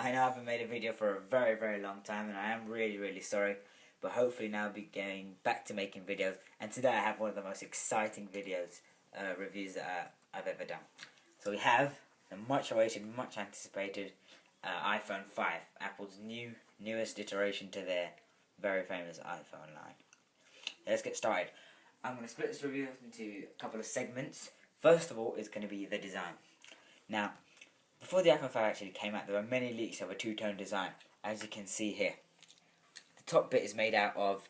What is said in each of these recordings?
I know I haven't made a video for a very long time, and I am really sorry, but hopefully now I'll be getting back to making videos, and today I have one of the most exciting reviews that I've ever done. So we have the much awaited, much anticipated iPhone 5, Apple's newest iteration to their very famous iPhone line. Let's get started. I'm going to split this review into a couple of segments. First of all is going to be the design. Now, before the iPhone 5 actually came out, there were many leaks of a two-tone design, as you can see here. The top bit is made out of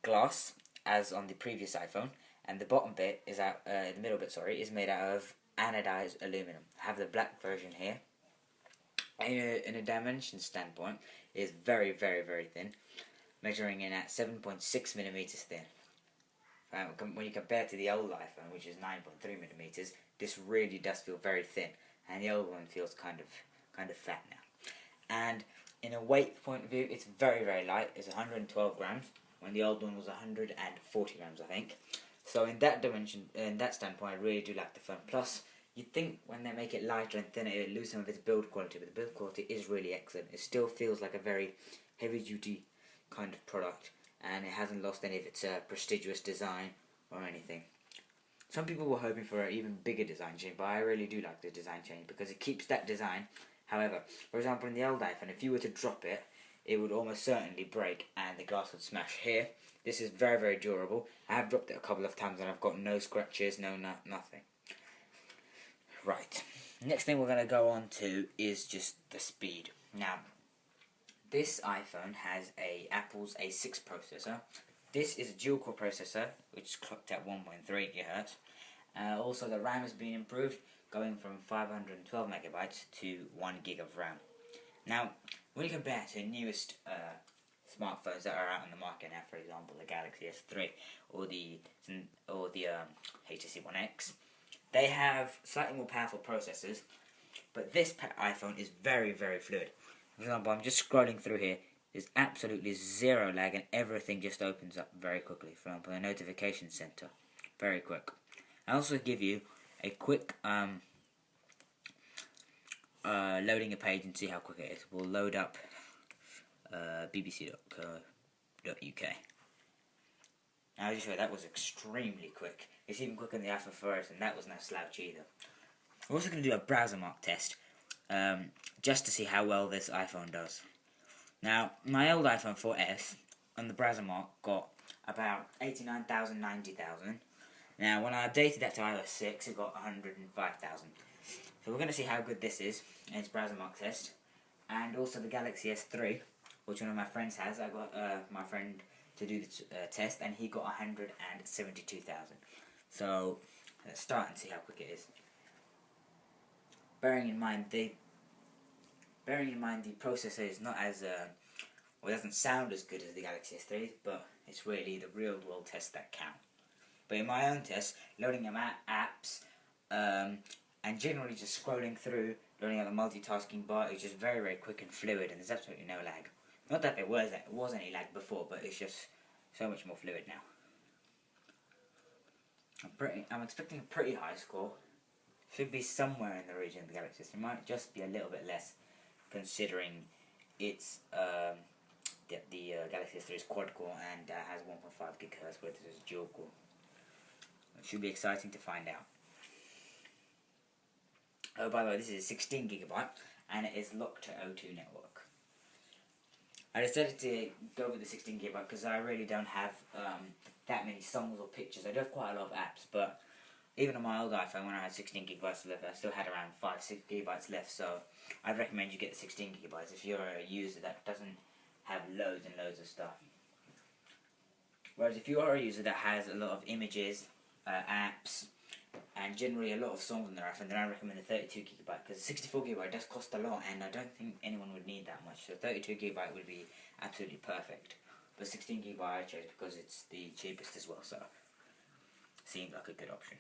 glass, as on the previous iPhone, and the bottom bit is the middle bit, is made out of anodized aluminum. I have the black version here. In a dimension standpoint, it is very thin, measuring in at 7.6 millimeters thin. When you compare it to the old iPhone, which is 9.3 millimeters, this really does feel very thin, and the old one feels kind of fat now. And in a weight point of view, it's very light. It's 112 grams, when the old one was 140 grams, I think. So in that dimension, in that standpoint, I really do like the phone. Plus, you'd think when they make it lighter and thinner, it would lose some of its build quality, but the build quality is really excellent. It still feels like a very heavy-duty kind of product, and it hasn't lost any of its prestigious design or anything. Some people were hoping for an even bigger design change, but I really do like the design change because it keeps that design. However, for example, in the old iPhone, if you were to drop it, it would almost certainly break and the glass would smash. Here, this is very durable. I have dropped it a couple of times and I've got no scratches, nothing. Right, next thing we're going to go on to is just the speed. Now, this iPhone has Apple's A6 processor. This is a dual-core processor, which is clocked at 1.3 GHz. Also, the RAM has been improved, going from 512 megabytes to 1 gig of RAM. Now, when you compare to the newest smartphones that are out on the market now, for example, the Galaxy S3 or the HTC One X, they have slightly more powerful processors, but this iPhone is very fluid. For example, I'm just scrolling through here. There's absolutely zero lag and everything just opens up very quickly. For example, a notification center, very quick. I also give you a quick loading a page and see how quick it is. We'll load up bbc.co.uk. Now, as you saw, that was extremely quick. It's even quicker than the iPhone 4S, and that was no slouch either. We're also going to do a browser mark test, just to see how well this iPhone does. Now, my old iPhone 4S on the browser mark got about 89,000, 90,000. Now, when I updated that to iOS 6, it got 105,000. So we're going to see how good this is in its browser mark test. And also the Galaxy S3, which one of my friends has. I got my friend to do the test, and he got 172,000. So let's start and see how quick it is. Bearing in mind the processor is not as it doesn't sound as good as the Galaxy S3, but it's really the real world tests that count. But in my own tests, loading them apps and generally just scrolling through, loading out the multitasking bar is just very quick and fluid, and there's absolutely no lag. Not that there was any lag before, but it's just so much more fluid now. I'm expecting a pretty high score. Should be somewhere in the region of the Galaxy S3. It might just be a little bit less, considering it's the Galaxy S3 is quad-core and has 1.5 GHz, whereas this is dual-core. It should be exciting to find out. Oh, by the way, this is 16 GB and it is locked to O2 network. I decided to go with the 16 GB because I really don't have that many songs or pictures. I do have quite a lot of apps, but even on my old iPhone, when I had 16 GB left, I still had around 5-6 GB left. So I'd recommend you get the 16 GB if you're a user that doesn't have loads and loads of stuff. Whereas if you are a user that has a lot of images, apps, and generally a lot of songs on their iPhone, then I recommend the 32 GB, because 64 GB does cost a lot, and I don't think anyone would need that much. So 32 GB would be absolutely perfect. But 16 GB I chose because it's the cheapest as well, so seemed like a good option.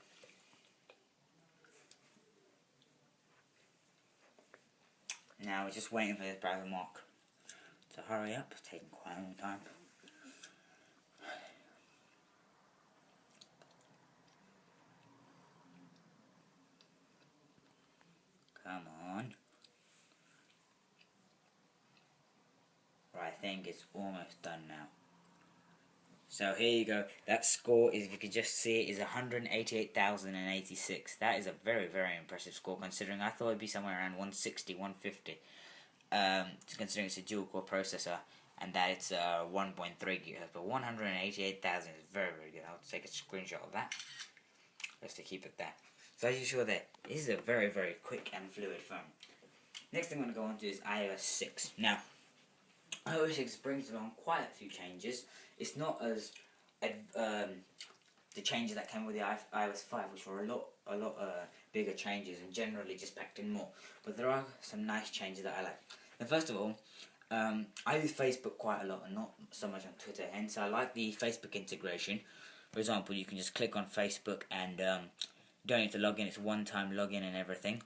Now we're just waiting for this browser mark to hurry up. It's taking quite a long time. Come on. think it's almost done now. So here you go. That score is, if you could just see it, is 188,086. That is a very, very impressive score, considering I thought it'd be somewhere around 160, 150. Considering it's a dual-core processor and that it's 1.3 GHz, but 188,000 is very, very good. I'll take a screenshot of that just to keep it there. So as you saw there, this is a very, very quick and fluid phone. Next thing I'm going to go on to is iOS 6. Now, iOS 6 brings along quite a few changes. It's not as the changes that came with the iOS 5, which were a lot bigger changes and generally just packed in more. But there are some nice changes that I like. And first of all, I use Facebook quite a lot and not so much on Twitter, hence I like the Facebook integration. For example, you can just click on Facebook and don't need to log in, it's one-time login and everything.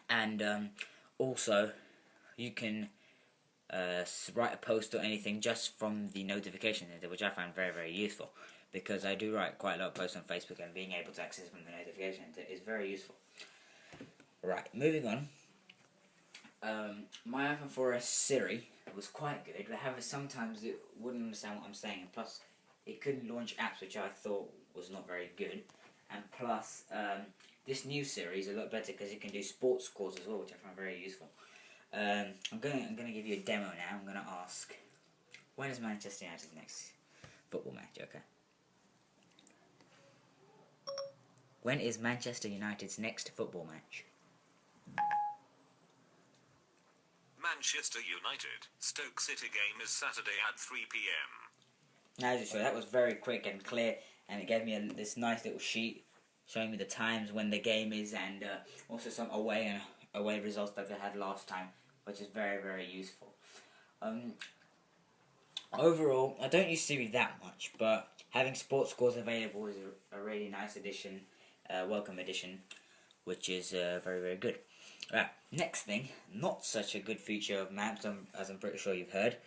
And also, you can write a post or anything just from the notification center, which I find very, very useful, because I do write quite a lot of posts on Facebook, and being able to access from the notification center is very useful. Right, moving on. My iPhone 4S Siri was quite good, but however sometimes it wouldn't understand what I'm saying, and plus it couldn't launch apps, which I thought was not very good. And plus, this new Siri is a lot better because it can do sports scores as well, which I find very useful. I'm gonna give you a demo now. I'm gonna ask, when is Manchester United's next football match? Okay. When is Manchester United's next football match? Manchester United, Stoke City game is Saturday at 3 p.m. Now, as you saw, that was very quick and clear, and it gave me this nice little sheet showing me the times when the game is, and also some away results that they had last time, which is very, very useful. Overall, I don't use Siri that much, but having sports scores available is a really nice addition, welcome addition, which is very, very good. Right, next thing, not such a good feature of maps, as I'm pretty sure you've heard,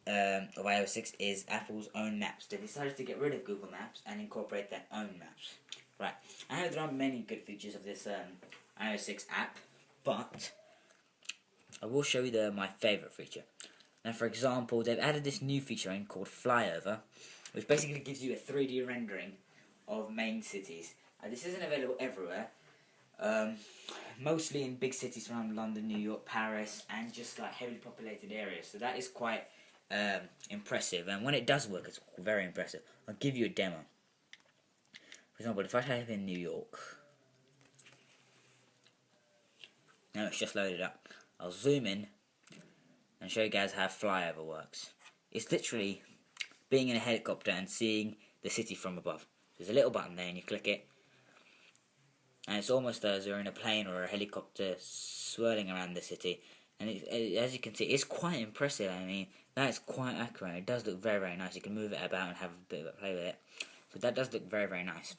of iOS 6 is Apple's own maps. They decided to get rid of Google Maps and incorporate their own maps. Right, I know there are many good features of this iOS 6 app, but I will show you my favourite feature. Now, for example, they've added this new feature in called Flyover, which basically gives you a 3D rendering of main cities. This isn't available everywhere, mostly in big cities around London, New York, Paris, and just like heavily populated areas. So that is quite impressive, and when it does work, it's very impressive. I'll give you a demo. For example, if I type in New York, now it's just loaded up. I'll zoom in and show you guys how Flyover works. It's literally being in a helicopter and seeing the city from above. There's a little button there and you click it, and it's almost as you're in a plane or a helicopter swirling around the city. And as you can see, it's quite impressive. I mean, that is quite accurate. It does look very, very nice. You can move it about and have a bit of a play with it. So that does look very, very nice.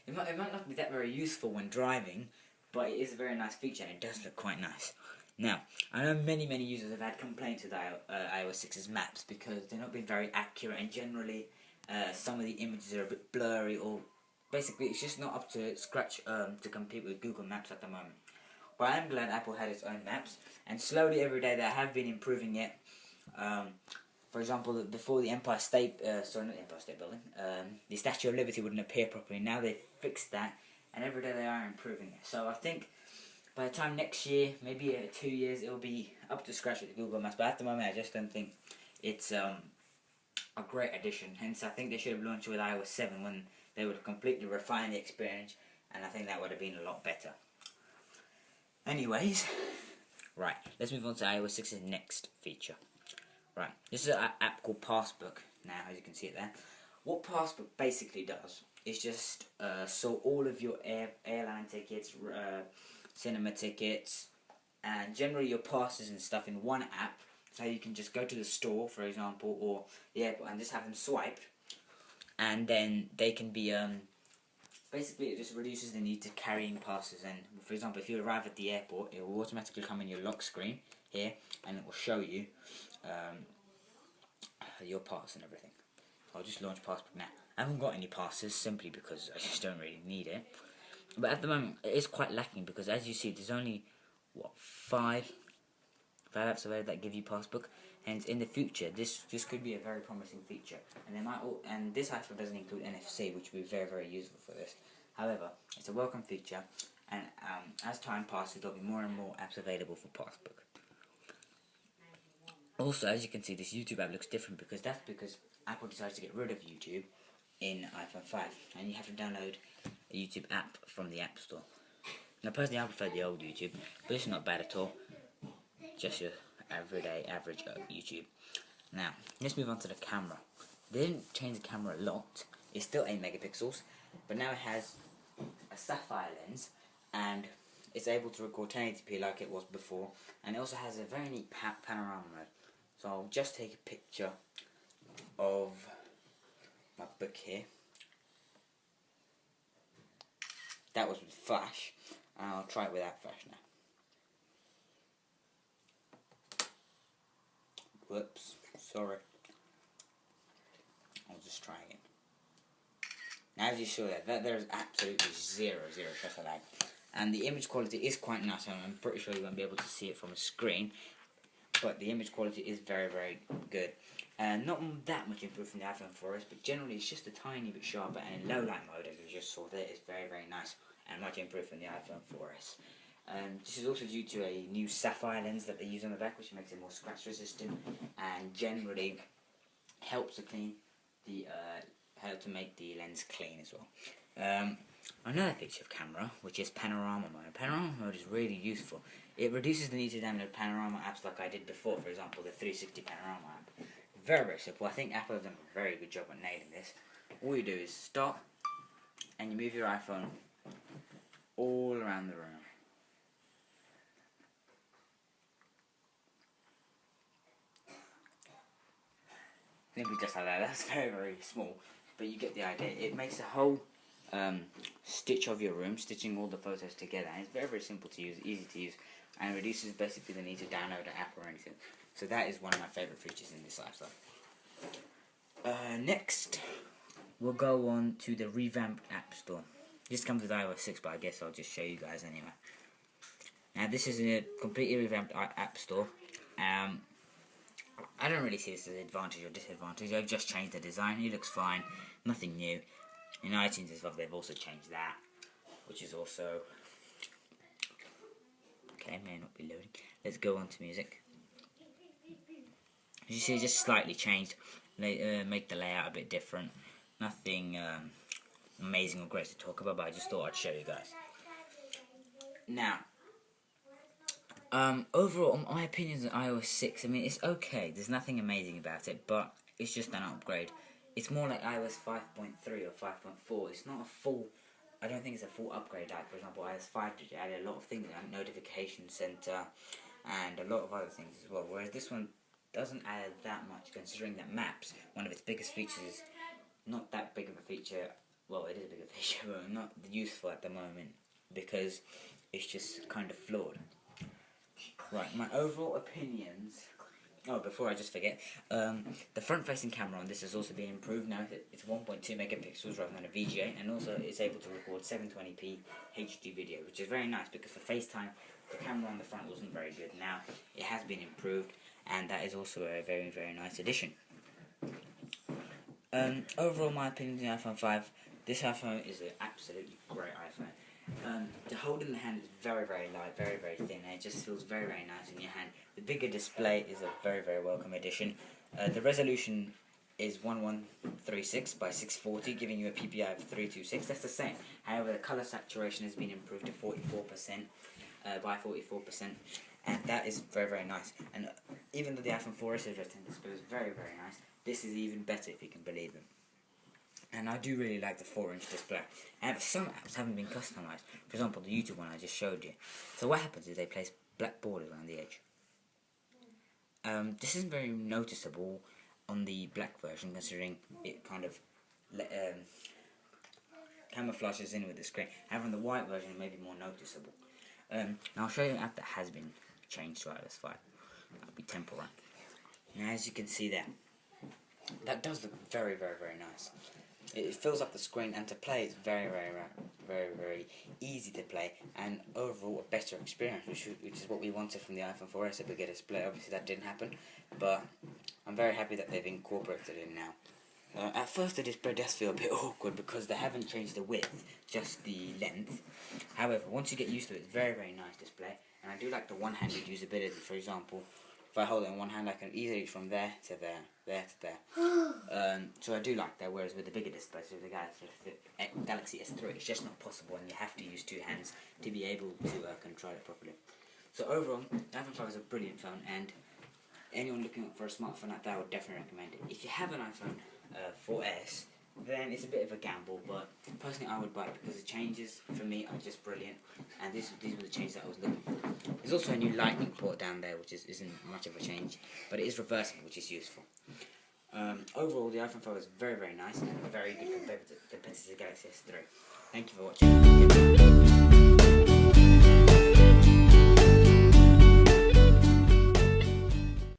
It might not be that very useful when driving, but it is a very nice feature and it does look quite nice. Now, I know many users have had complaints with iOS 6's maps because they're not being very accurate, and generally some of the images are a bit blurry, or basically it's just not up to scratch to compete with Google Maps at the moment. But I am glad Apple had its own maps, and slowly every day they have been improving it. For example, before the Empire State, sorry, not the Empire State Building, the Statue of Liberty wouldn't appear properly. Now they've fixed that, and every day they are improving it. So I think by the time next year, maybe 2 years, it will be up to scratch with Google Maps. But at the moment, I just don't think it's a great addition. Hence, I think they should have launched with iOS 7 when they would have completely refined the experience, and I think that would have been a lot better. Anyways, right, let's move on to iOS 6's next feature. Right, this is an app called Passbook now, as you can see it there. What Passbook basically does is just sort all of your airline tickets, cinema tickets, and generally your passes and stuff in one app. So you can just go to the store, for example, or the airport, and just have them swiped, and then they can be basically it just reduces the need to carrying passes. And for example, if you arrive at the airport, it will automatically come in your lock screen here, and it will show you your pass and everything. So I'll just launch Passbook now. I haven't got any passes simply because I just don't really need it. But at the moment, it is quite lacking because, as you see, there's only 5 apps available that give you passbook. Hence, in the future, this could be a very promising feature. And they might and this iPhone doesn't include NFC, which would be very, very useful for this. However, it's a welcome feature, and as time passes, there'll be more and more apps available for passbook. Also, as you can see, this YouTube app looks different because Apple decided to get rid of YouTube in iPhone 5, and you have to download a YouTube app from the App Store. Now, personally, I prefer the old YouTube, but it's not bad at all. Just your everyday, average YouTube. Now, let's move on to the camera. They didn't change the camera a lot. It's still 8 megapixels, but now it has a sapphire lens, and it's able to record 1080p like it was before, and it also has a very neat panorama mode. So I'll just take a picture of my book here. That was with flash, and I'll try it without flash now. Whoops, sorry. I'll just try again. Now as you saw that there's absolutely zero shutter lag. And the image quality is quite nice, and I'm pretty sure you won't be able to see it from a screen. But the image quality is very, very good. And not that much improved from the iPhone 4S, but generally it's just a tiny bit sharper, and in low light mode, as we just saw there, it's very, very nice and much improved from the iPhone 4S. This is also due to a new sapphire lens that they use on the back, which makes it more scratch resistant and generally helps to clean the help to make the lens clean as well. Another feature of camera, which is panorama mode. Panorama mode is really useful. It reduces the need to download panorama apps like I did before, for example, the 360 panorama app. Very, very simple. I think Apple have done a very good job at nailing this. All you do is stop, and you move your iPhone all around the room. Simply just like that. That's very, very small, but you get the idea. It makes a whole stitch of your room, stitching all the photos together, and it's very, very simple to use, easy to use, and reduces basically the need to download an app or anything. So that is one of my favourite features in this lifestyle. Next, we'll go on to the revamped App Store. This comes with iOS 6, but I guess I'll just show you guys anyway. Now this is a completely revamped App Store. I don't really see this as an advantage or disadvantage. They've just changed the design. It looks fine. Nothing new. In iTunes and stuff, they've also changed that, which is also... Okay, may not be loading. Let's go on to music. As you see, just slightly changed. They make the layout a bit different. Nothing amazing or great to talk about, but I just thought I'd show you guys. Now, overall, my opinions on iOS 6, I mean, it's okay. There's nothing amazing about it, but it's just an upgrade. It's more like iOS 5.3 or 5.4. It's not a full... I don't think it's a full upgrade. Like, for example, iOS 5 added a lot of things, like notification center and a lot of other things as well. Whereas this one doesn't add that much, considering that Maps, one of its biggest features, is not that big of a feature. Well, it is a bigger feature, but not useful at the moment because it's just kind of flawed. Right, my overall opinions... Oh, before I just forget, the front-facing camera on this has also been improved. Now it's 1.2 megapixels rather than a VGA, and also it's able to record 720p HD video, which is very nice because for FaceTime, the camera on the front wasn't very good. Now it has been improved, and that is also a very, very nice addition. Overall, my opinion on the iPhone 5, this iPhone is an absolutely great iPhone. The hold in the hand is very, very light, very, very thin, and it just feels very, very nice in your hand. The bigger display is a very, very welcome addition. The resolution is 1136 by 640, giving you a PPI of 326. That's the same. However, the color saturation has been improved to 44% by 44%, and that is very, very nice. And even though the iPhone 4S Retina display is very, very nice, this is even better if you can believe it. And I do really like the 4-inch display. However, some apps haven't been customized. For example, the YouTube one I just showed you. So what happens is they place black borders around the edge. This isn't very noticeable on the black version, considering it kind of camouflages in with the screen. However, on the white version, it may be more noticeable. Now I'll show you an app that has been changed to iOS 5. That'll be Temple Run. Now, as you can see there, that does look very, very, very nice. It fills up the screen, and to play it's very, very, very, very easy to play, and overall a better experience, which is what we wanted from the iPhone 4S, a bigger display. Obviously that didn't happen, but I'm very happy that they've incorporated it now. At first the display does feel a bit awkward because they haven't changed the width, just the length. However, once you get used to it, it's very, very nice display, and I do like the one-handed usability. For example, if I hold it in one hand, I can easily reach from there to there, there to there. So I do like that, whereas with the bigger display, so the Galaxy S3, it's just not possible, and you have to use two hands to be able to control it properly. So overall, the iPhone 5 is a brilliant phone, and anyone looking for a smartphone like that, I would definitely recommend it. If you have an iPhone 4S, then it's a bit of a gamble, but personally I would buy it because the changes for me are just brilliant, and these were the changes that I was looking for. There's also a new lightning port down there, which isn't much of a change, but it is reversible, which is useful. Overall, the iPhone 5 is very, very nice and very good compared to the Galaxy S3. Thank you for watching.